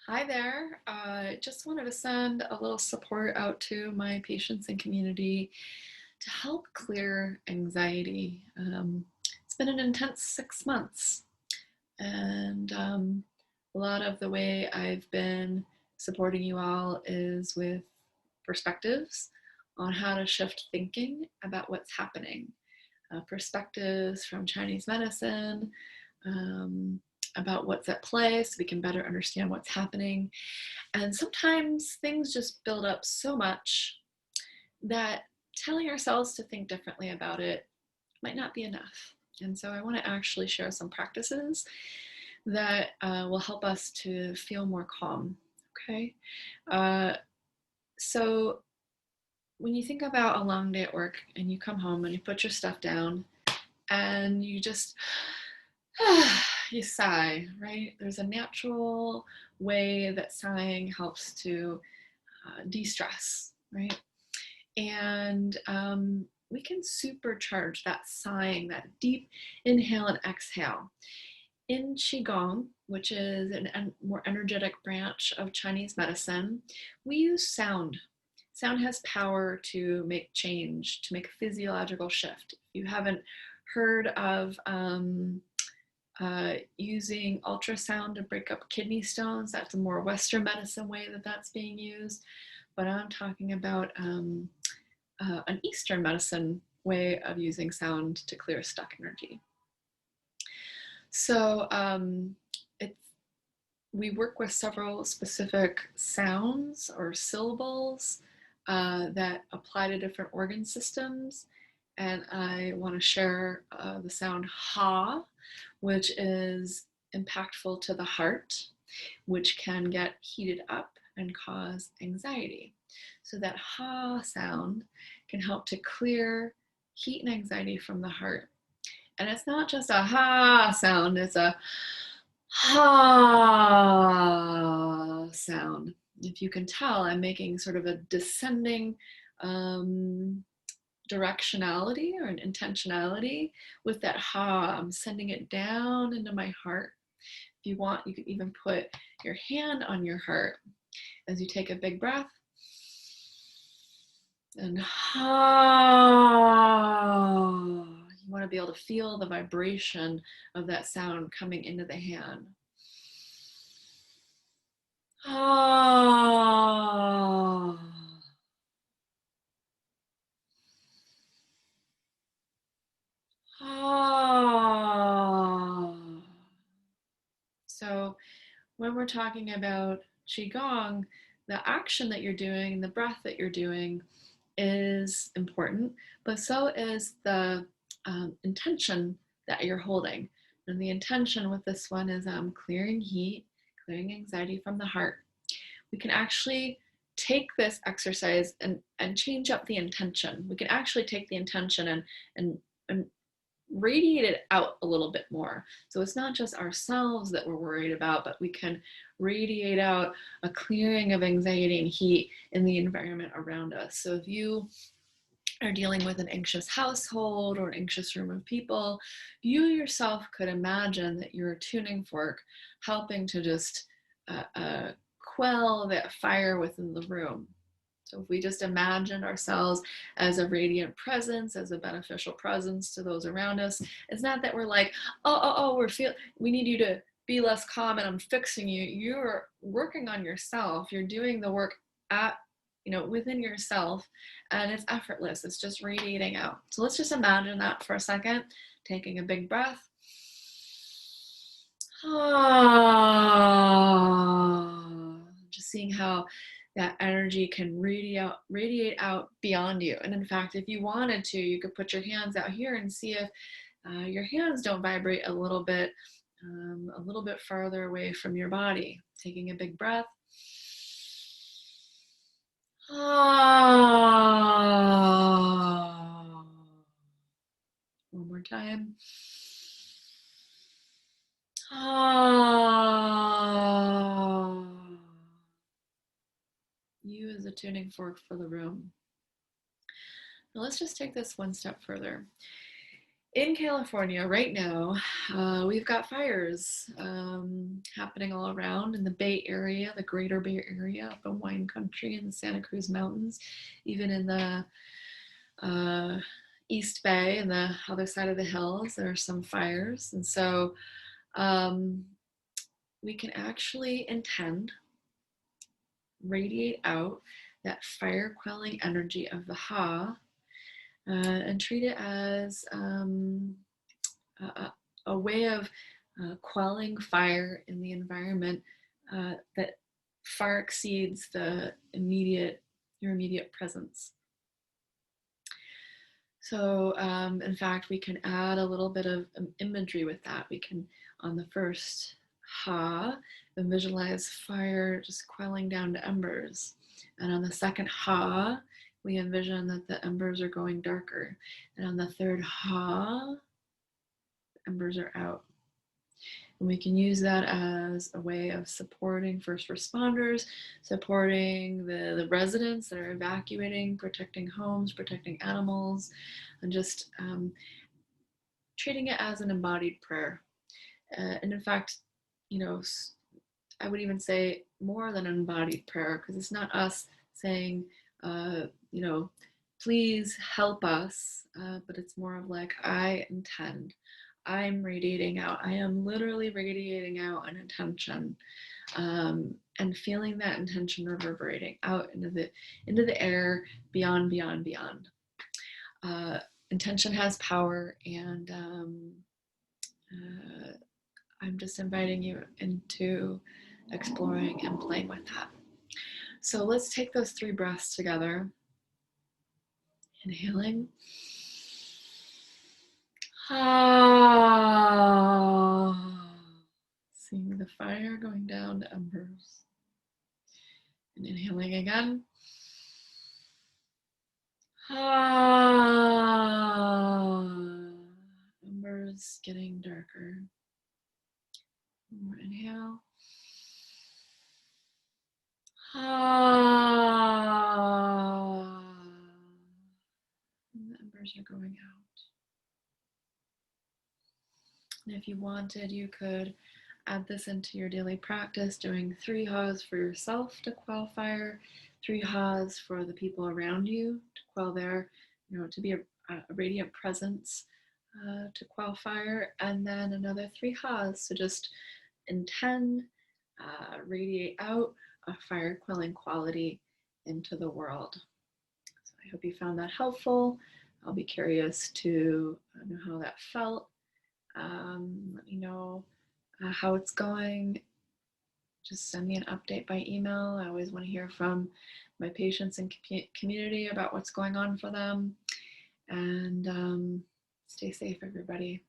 Hi there. Just wanted to send a little support out to my patients and community to help clear anxiety. It's been an intense 6 months, and a lot of the way I've been supporting you all is with perspectives on how to shift thinking about what's happening. Perspectives from Chinese medicine, um, about what's at play so we can better understand what's happening. And sometimes things just build up so much that telling ourselves to think differently about it might not be enough. And so I want to actually share some practices that will help us to feel more calm. Okay. Uh, so when you think about a long day at work and you come home and you put your stuff down and you just you sigh, right? There's a natural way that sighing helps to de-stress, right? And we can supercharge that sighing, that deep inhale and exhale. In Qigong, which is a more energetic branch of Chinese medicine, we use sound. Sound has power to make change, to make a physiological shift. If you haven't heard of using ultrasound to break up kidney stones, that's a more Western medicine way that that's being used. But I'm talking about an Eastern medicine way of using sound to clear stuck energy. So we work with several specific sounds or syllables that apply to different organ systems. And I want to share the sound ha, which is impactful to the heart, which can get heated up and cause anxiety. So that ha sound can help to clear heat and anxiety from the heart. And it's not just a ha sound, it's a ha sound. If you can tell, I'm making sort of a descending directionality or an intentionality with that ha. I'm sending it down into my heart. If you want, you can even put your hand on your heart as you take a big breath. And ha. You want to be able to feel the vibration of that sound coming into the hand. Ah. Ah. So when we're talking about Qigong, the action that you're doing, the breath that you're doing is important, but so is the intention that you're holding. And the intention with this one is clearing heat, clearing anxiety from the heart. We can actually take this exercise and change up the intention. We can actually take the intention and radiate it out a little bit more. So it's not just ourselves that we're worried about, but we can radiate out a clearing of anxiety and heat in the environment around us. So if you are dealing with an anxious household or an anxious room of people, you yourself could imagine that you're a tuning fork helping to just quell that fire within the room. So if we just imagine ourselves as a radiant presence, as a beneficial presence to those around us, it's not that we're like, we need you to be less calm and I'm fixing you. You're working on yourself. You're doing the work at, within yourself, and it's effortless. It's just radiating out. So let's just imagine that for a second, taking a big breath. Just seeing how that energy can radiate out beyond you. And in fact, if you wanted to, you could put your hands out here and see if your hands don't vibrate a little bit farther away from your body. Taking a big breath. One more time. You as a tuning fork for the room. Now let's just take this one step further. In California right now, we've got fires happening all around in the Bay Area, the greater Bay Area, up in wine country in the Santa Cruz Mountains, even in the uh, East Bay and the other side of the hills, there are some fires. And so um, we can actually intend, radiate out that fire quelling energy of the Ha and treat it as a way of quelling fire in the environment that far exceeds your immediate presence. So, in fact, we can add a little bit of imagery with that. We can, on the first ha, visualize fire just quelling down to embers. And on the second ha, we envision that the embers are going darker. And on the third ha, the embers are out. And we can use that as a way of supporting first responders, supporting the residents that are evacuating, protecting homes, protecting animals, and just treating it as an embodied prayer. And in fact, you know, I would even say more than an embodied prayer, because it's not us saying, you know, please help us, but it's more of like, I intend. I'm radiating out. I am literally radiating out an intention, and feeling that intention reverberating out into the air, beyond, beyond, beyond. Intention has power, and I'm just inviting you into exploring and playing with that. So let's take those 3 breaths together. Inhaling. Seeing the fire going down to embers. And inhaling again. Embers getting darker. One more inhale. And the embers are going out. And if you wanted, you could add this into your daily practice, doing 3 ha's for yourself to quell fire, 3 ha's for the people around you to quell their, to be a radiant presence to quell fire, and then another 3 ha's to just intend, radiate out a fire quelling quality into the world. So I hope you found that helpful. I'll be curious to know how that felt. Let me know how it's going. Just send me an update by email. I always want to hear from my patients and community about what's going on for them. And stay safe, everybody.